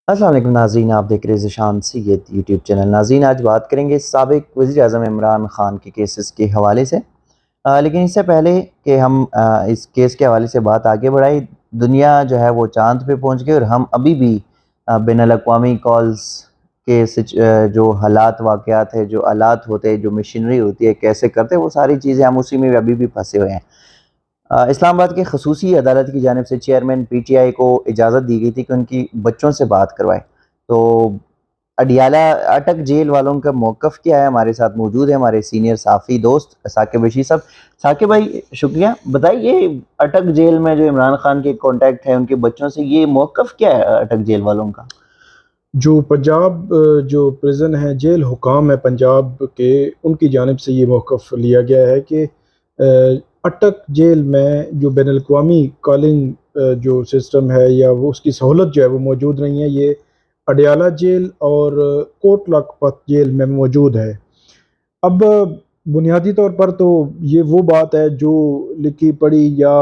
السلام علیکم ناظرین، آپ دیکھ رہے ہیں ذیشان سید یوٹیوب چینل۔ ناظرین، آج بات کریں گے سابق وزیر اعظم عمران خان کے کیسز کے حوالے سے، لیکن اس سے پہلے کہ ہم اس کیس کے حوالے سے بات آگے بڑھائیں، دنیا جو ہے وہ چاند پہ پہنچ گئی اور ہم ابھی بھی بین الاقوامی کالز کے جو حالات واقعات ہیں، جو آلات ہوتے ہیں، جو مشینری ہوتی ہے، کیسے کرتے ہیں، وہ ساری چیزیں ہم اسی میں ابھی بھی پھنسے ہوئے ہیں۔ اسلام آباد کی خصوصی عدالت کی جانب سے چیئرمین پی ٹی آئی کو اجازت دی گئی تھی کہ ان کی بچوں سے بات کروائے۔ تو اڈیالہ اٹک جیل والوں کا موقف کیا ہے؟ ہمارے ساتھ موجود ہے ہمارے سینئر صحافی دوست ثاقب بشیر صاحب۔ ثاقب بھائی شکریہ، بتائیے اٹک جیل میں جو عمران خان کے کانٹیکٹ ہے ان کے بچوں سے، یہ موقف کیا ہے اٹک جیل والوں کا؟ جو پنجاب جو پریزن ہے، جیل حکام ہے پنجاب کے، ان کی جانب سے یہ موقف لیا گیا ہے کہ اٹک جیل میں جو بین الاقوامی کالنگ جو سسٹم ہے یا وہ اس کی سہولت جو ہے وہ موجود نہیں ہے، یہ اڈیالہ جیل اور کوٹ لکھپت جیل میں موجود ہے۔ اب بنیادی طور پر تو یہ وہ بات ہے جو لکھی پڑھی یا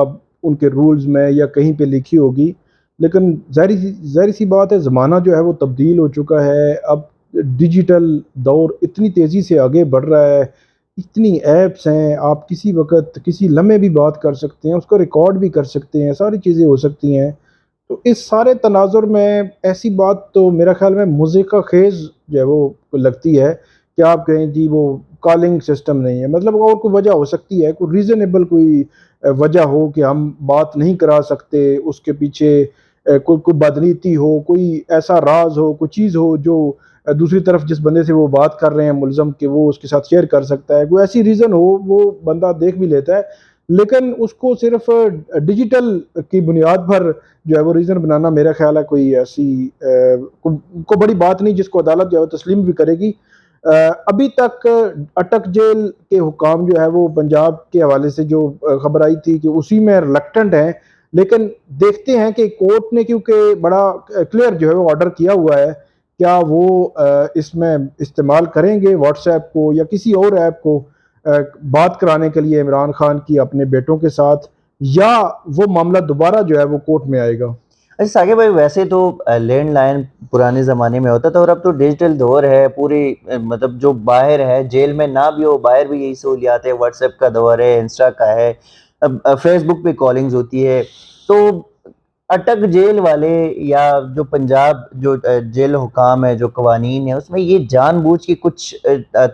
ان کے رولز میں یا کہیں پہ لکھی ہوگی، لیکن ظاہری سی بات ہے، زمانہ جو ہے وہ تبدیل ہو چکا ہے۔ اب ڈیجیٹل دور اتنی تیزی سے آگے بڑھ رہا ہے، اتنی ایپس ہیں، آپ کسی وقت کسی لمحے بھی بات کر سکتے ہیں، اس کو ریکارڈ بھی کر سکتے ہیں، ساری چیزیں ہو سکتی ہیں۔ تو اس سارے تناظر میں ایسی بات تو میرا خیال میں مضحکہ خیز جو ہے وہ لگتی ہے کہ آپ کہیں جی وہ کالنگ سسٹم نہیں ہے، مطلب اور کوئی وجہ ہو سکتی ہے، کوئی ریزنیبل کوئی وجہ ہو کہ ہم بات نہیں کرا سکتے، اس کے پیچھے کوئی بدنیتی ہو، کوئی ایسا راز ہو، کوئی چیز ہو جو دوسری طرف جس بندے سے وہ بات کر رہے ہیں ملزم، کہ وہ اس کے ساتھ شیئر کر سکتا ہے، کوئی ایسی ریزن ہو، وہ بندہ دیکھ بھی لیتا ہے۔ لیکن اس کو صرف ڈیجیٹل کی بنیاد پر جو ہے وہ ریزن بنانا میرا خیال ہے کوئی ایسی کو بڑی بات نہیں جس کو عدالت جو ہے وہ تسلیم بھی کرے گی۔ ابھی تک اٹک جیل کے حکام جو ہے وہ پنجاب کے حوالے سے جو خبر آئی تھی کہ اسی میں ریلکٹنٹ ہیں، لیکن دیکھتے ہیں کہ کورٹ نے کیونکہ بڑا کلیئر جو ہے وہ آرڈر کیا ہوا ہے، کیا وہ اس میں استعمال کریں گے واٹس ایپ کو یا کسی اور ایپ کو بات کرانے کے لیے عمران خان کی اپنے بیٹوں کے ساتھ، یا وہ معاملہ دوبارہ جو ہے وہ کورٹ میں آئے گا۔ اچھا ثاقب بھائی، ویسے تو لینڈ لائن پرانے زمانے میں ہوتا تھا اور اب تو ڈیجیٹل دور ہے، پوری مطلب جو باہر ہے جیل میں نہ بھی ہو، باہر بھی یہی سہولیات ہے، واٹس ایپ کا دور ہے، انسٹا کا ہے، فیس بک پہ کالنگز ہوتی ہے۔ تو اٹک جیل والے یا جو پنجاب جو جیل حکام ہے، جو قوانین ہے، اس میں یہ جان بوجھ کے کچھ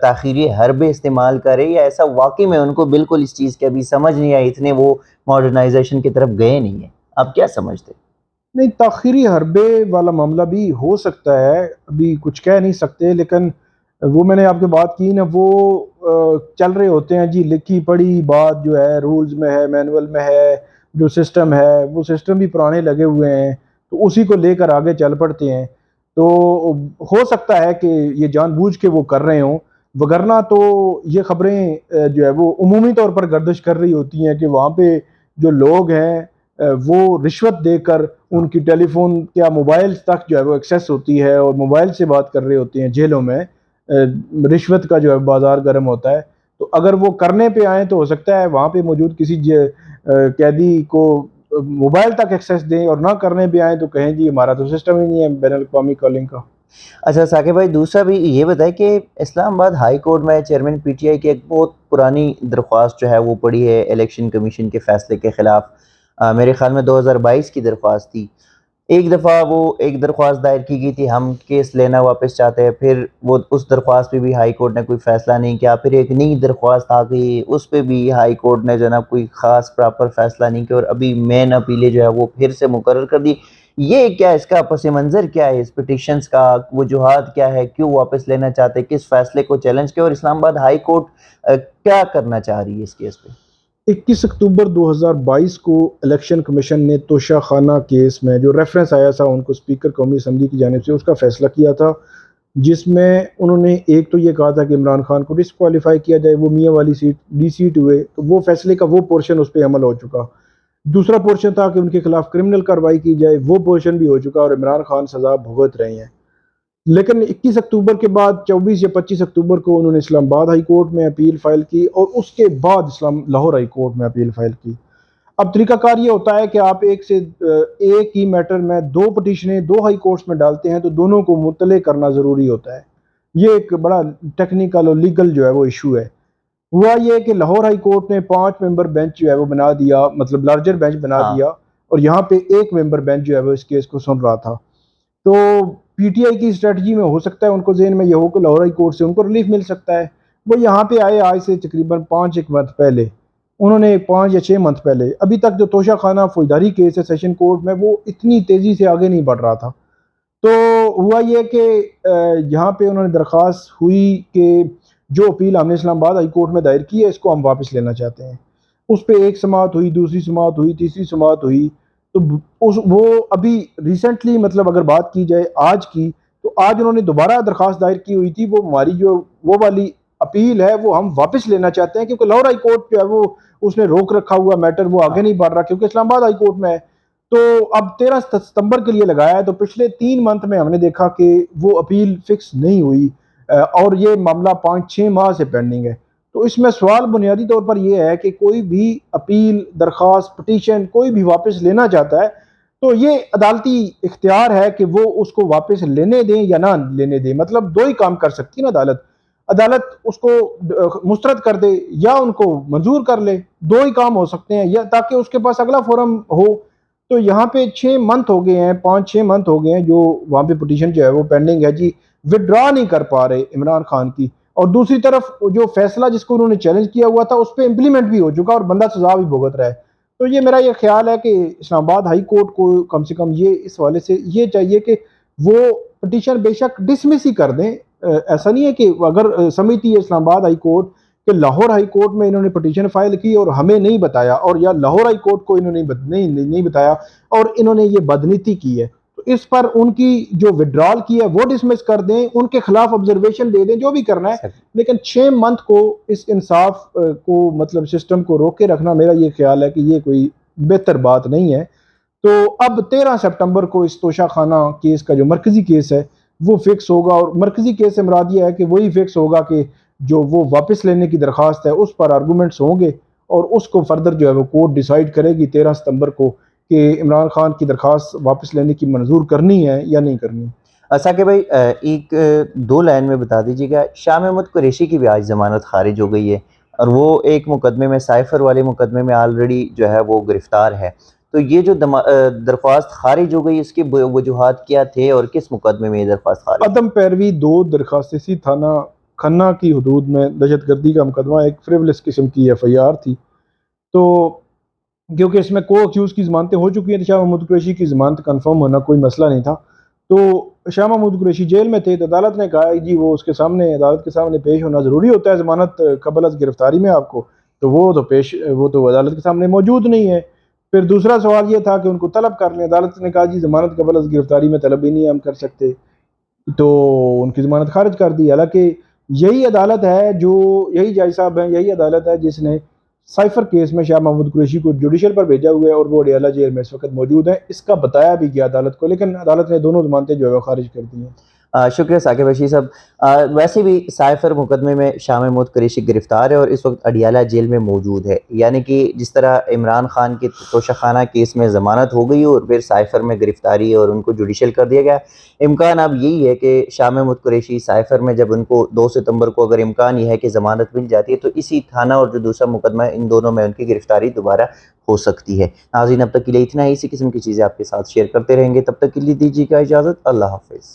تاخیری حربے استعمال کرے، یا ایسا واقعی میں ان کو بالکل اس چیز کی ابھی سمجھ نہیں آئی، اتنے وہ ماڈرنائزیشن کی طرف گئے نہیں ہیں؟ آپ کیا سمجھتے؟ نہیں، تاخیری حربے والا معاملہ بھی ہو سکتا ہے، ابھی کچھ کہہ نہیں سکتے، لیکن وہ میں نے آپ کے بات کی نا، وہ چل رہے ہوتے ہیں جی، لکھی پڑھی بات جو ہے رولز میں ہے، مینول میں ہے، جو سسٹم ہے وہ سسٹم بھی پرانے لگے ہوئے ہیں، تو اسی کو لے کر آگے چل پڑتے ہیں۔ تو ہو سکتا ہے کہ یہ جان بوجھ کے وہ کر رہے ہوں، وگرنہ تو یہ خبریں جو ہے وہ عمومی طور پر گردش کر رہی ہوتی ہیں کہ وہاں پہ جو لوگ ہیں وہ رشوت دے کر ان کی ٹیلی فون یا موبائل تک جو ہے وہ ایکسیس ہوتی ہے اور موبائل سے بات کر رہے ہوتے ہیں جیلوں میں، رشوت کا جو ہے بازار گرم ہوتا ہے۔ تو اگر وہ کرنے پہ آئیں تو ہو سکتا ہے وہاں پہ موجود کسی قیدی کو موبائل تک ایکسیس دیں، اور نہ کرنے پہ آئیں تو کہیں جی ہمارا تو سسٹم ہی نہیں ہے بین الاقوامی کالنگ کا۔ اچھا ثاقب بھائی، دوسرا بھی یہ بتائیں کہ اسلام آباد ہائی کورٹ میں چیئرمین پی ٹی آئی کی ایک بہت پرانی درخواست جو ہے وہ پڑی ہے الیکشن کمیشن کے فیصلے کے خلاف، میرے خیال میں 2022 کی درخواست تھی۔ ایک دفعہ وہ ایک درخواست دائر کی گئی تھی، ہم کیس لینا واپس چاہتے ہیں، پھر وہ اس درخواست پہ بھی ہائی کورٹ نے کوئی فیصلہ نہیں کیا، پھر ایک نئی درخواست آ گئی، اس پہ بھی ہائی کورٹ نے جناب کوئی خاص پراپر فیصلہ نہیں کیا، اور ابھی مین اپیلیں جو ہے وہ پھر سے مقرر کر دی۔ یہ کیا اس کا پس منظر کیا ہے؟ اس پٹیشنز کا وجوہات کیا ہے؟ کیوں واپس لینا چاہتے؟ کس فیصلے کو چیلنج کیا؟ اور اسلام آباد ہائی کورٹ کیا کرنا چاہ رہی ہے اس کیس پہ؟ 21 اکتوبر 2022 کو الیکشن کمیشن نے توشہ خانہ کیس میں جو ریفرنس آیا تھا ان کو اسپیکر قومی اسمبلی کی جانب سے، اس کا فیصلہ کیا تھا، جس میں انہوں نے ایک تو یہ کہا تھا کہ عمران خان کو ڈسکوالیفائی کیا جائے، وہ میاں والی سیٹ ڈی سیٹ ہوئے، تو وہ فیصلے کا وہ پورشن اس پہ عمل ہو چکا۔ دوسرا پورشن تھا کہ ان کے خلاف کرمنل کارروائی کی جائے، وہ پورشن بھی ہو چکا اور عمران خان سزا بھگت رہے ہیں۔ لیکن 21 اکتوبر کے بعد 24 یا 25 اکتوبر کو انہوں نے اسلام آباد ہائی کورٹ میں اپیل فائل کی، اور اس کے بعد لاہور ہائی کورٹ میں اپیل فائل کی۔ اب طریقہ کار یہ ہوتا ہے کہ آپ ایک ہی میٹر میں 2 پٹیشنیں 2 ہائی کورٹس میں ڈالتے ہیں تو دونوں کو مطلع کرنا ضروری ہوتا ہے. یہ ایک بڑا ٹیکنیکل اور لیگل جو ہے وہ ایشو ہے. ہوا یہ کہ لاہور ہائی کورٹ نے 5 ممبر بینچ جو ہے وہ بنا دیا، مطلب لارجر بینچ بنا ہاں دیا، اور یہاں پہ 1 ممبر بینچ جو ہے وہ اس کیس کو سن رہا تھا. تو پی ٹی آئی کی اسٹریٹجی میں ہو سکتا ہے ان کو ذہن میں یہ ہو کہ لاہور ہائی کورٹ سے ان کو ریلیف مل سکتا ہے. وہ یہاں پہ آئے آج سے تقریباً 5 منتھ پہلے، انہوں نے 5 یا 6 منتھ پہلے. ابھی تک جو توشہ خانہ فوجداری کیس ہے سیشن کورٹ میں وہ اتنی تیزی سے آگے نہیں بڑھ رہا تھا. تو ہوا یہ کہ یہاں پہ انہوں نے درخواست ہوئی کہ جو اپیل ہم نے اسلام آباد ہائی کورٹ میں دائر کی ہے اس کو ہم واپس لینا چاہتے ہیں. اس پہ ایک سماعت ہوئی، دوسری سماعت ہوئی، تیسری سماعت ہوئی. تو وہ ابھی ریسنٹلی، مطلب اگر بات کی جائے آج کی، تو آج انہوں نے دوبارہ درخواست دائر کی ہوئی تھی. وہ ہماری جو وہ والی اپیل ہے وہ ہم واپس لینا چاہتے ہیں، کیونکہ لاہور ہائی کورٹ جو ہے وہ اس نے روک رکھا ہوا میٹر، وہ آگے نہیں بڑھ رہا کیونکہ اسلام آباد ہائی کورٹ میں ہے. تو اب 13 ستمبر کے لیے لگایا ہے. تو پچھلے 3 منتھ میں ہم نے دیکھا کہ وہ اپیل فکس نہیں ہوئی، اور یہ معاملہ 5-6 ماہ سے پینڈنگ ہے. تو اس میں سوال بنیادی طور پر یہ ہے کہ کوئی بھی اپیل، درخواست، پٹیشن کوئی بھی واپس لینا چاہتا ہے تو یہ عدالتی اختیار ہے کہ وہ اس کو واپس لینے دیں یا نہ لینے دیں. مطلب 2 ہی کام کر سکتی ہے نا عدالت اس کو مسترد کر دے یا ان کو منظور کر لے. 2 ہی کام ہو سکتے ہیں، یا تاکہ اس کے پاس اگلا فورم ہو. تو یہاں پہ 6 منتھ ہو گئے ہیں، 5-6 منتھ ہو گئے ہیں جو وہاں پہ پٹیشن جو ہے وہ پینڈنگ ہے. جی وڈرا نہیں کر پا رہے عمران خان کی. اور دوسری طرف جو فیصلہ جس کو انہوں نے چیلنج کیا ہوا تھا اس پہ امپلیمنٹ بھی ہو چکا اور بندہ سزا بھی بھگت رہا ہے. تو یہ میرا یہ خیال ہے کہ اسلام آباد ہائی کورٹ کو کم سے کم یہ اس حوالے سے یہ چاہیے کہ وہ پٹیشن بے شک ڈسمس ہی کر دیں. ایسا نہیں ہے کہ اگر سمجھتی ہے اسلام آباد ہائی کورٹ کہ لاہور ہائی کورٹ میں انہوں نے پٹیشن فائل کی اور ہمیں نہیں بتایا، اور یا لاہور ہائی کورٹ کو انہوں نے نہیں بتایا اور انہوں نے یہ بدنیتی کی ہے، تو اس پر ان کی جو وڈرال کی ہے وہ ڈسمس کر دیں، ان کے خلاف آبزرویشن دے دیں، جو بھی کرنا ہے. لیکن 6 منتھ کو اس انصاف کو، مطلب سسٹم کو روک کے رکھنا، میرا یہ خیال ہے کہ یہ کوئی بہتر بات نہیں ہے. تو اب 13 سپٹمبر کو اس توشہ خانہ کیس کا جو مرکزی کیس ہے وہ فکس ہوگا. اور مرکزی کیس سے مراد یہ ہے کہ وہی فکس ہوگا کہ جو وہ واپس لینے کی درخواست ہے اس پر آرگومنٹس ہوں گے، اور اس کو فردر جو ہے وہ کورٹ ڈیسائیڈ کرے گی 13 ستمبر کو کہ عمران خان کی درخواست واپس لینے کی منظور کرنی ہے یا نہیں کرنی. ثاقب بھائی، ایک 2 لائن میں بتا دیجیے گا، شاہ محمود قریشی کی بھی آج ضمانت خارج ہو گئی ہے اور وہ ایک مقدمے میں، سائفر والے مقدمے میں آلریڈی جو ہے وہ گرفتار ہے. تو یہ جو درخواست خارج ہو گئی اس کی وجوہات کیا تھے اور کس مقدمے میں یہ درخواست خارج؟ عدم پیروی 2 درخواست، اسی تھانہ کھنہ کی حدود میں دہشت گردی کا مقدمہ، ایک فریولس قسم کی ایف آئی آر تھی. تو کیونکہ اس میں کو ایکیوز کی ضمانتیں ہو چکی ہیں تو شاہ محمود قریشی کی ضمانت کنفرم ہونا کوئی مسئلہ نہیں تھا. تو شاہ محمود قریشی جیل میں تھے تو عدالت نے کہا جی وہ اس کے سامنے، عدالت کے سامنے پیش ہونا ضروری ہوتا ہے ضمانت قبل از گرفتاری میں آپ کو. تو وہ تو عدالت کے سامنے موجود نہیں ہے. پھر دوسرا سوال یہ تھا کہ ان کو طلب کر لیں. عدالت نے کہا جی ضمانت قبل از گرفتاری میں طلب ہی نہیں ہم کر سکتے، تو ان کی ضمانت خارج کر دی. حالانکہ یہی عدالت ہے یہی جج صاحب ہیں، یہی عدالت ہے جس نے سائفر کیس میں شاہ محمود قریشی کو جوڈیشل پر بھیجا ہوا ہے اور وہ اڈیالہ جیل میں اس وقت موجود ہیں. اس کا بتایا بھی گیا عدالت کو، لیکن عدالت نے دونوں ضمانتیں جو ہے وہ خارج کر دی ہیں. شکریہ ثاقب بشیر صاحب. ویسے بھی سائفر مقدمے میں شاہ محمود قریشی گرفتار ہے اور اس وقت اڈیالہ جیل میں موجود ہے. یعنی کہ جس طرح عمران خان کے توشہ خانہ کیس میں ضمانت ہو گئی اور پھر سائفر میں گرفتاری اور ان کو جوڈیشل کر دیا گیا، امکان اب یہی ہے کہ شاہ محمود قریشی سائفر میں جب ان کو 2 ستمبر کو اگر امکان یہ ہے کہ ضمانت مل جاتی ہے تو اسی تھانہ اور جو دوسرا مقدمہ ہے ان دونوں میں ان کی گرفتاری دوبارہ ہو سکتی ہے. ناظرین اب تک کے لیے اتنا ہی. اسی قسم کی چیزیں آپ کے ساتھ شیئر کرتے رہیں گے. تب تک کے لیے دیجیے گا اجازت. اللہ حافظ.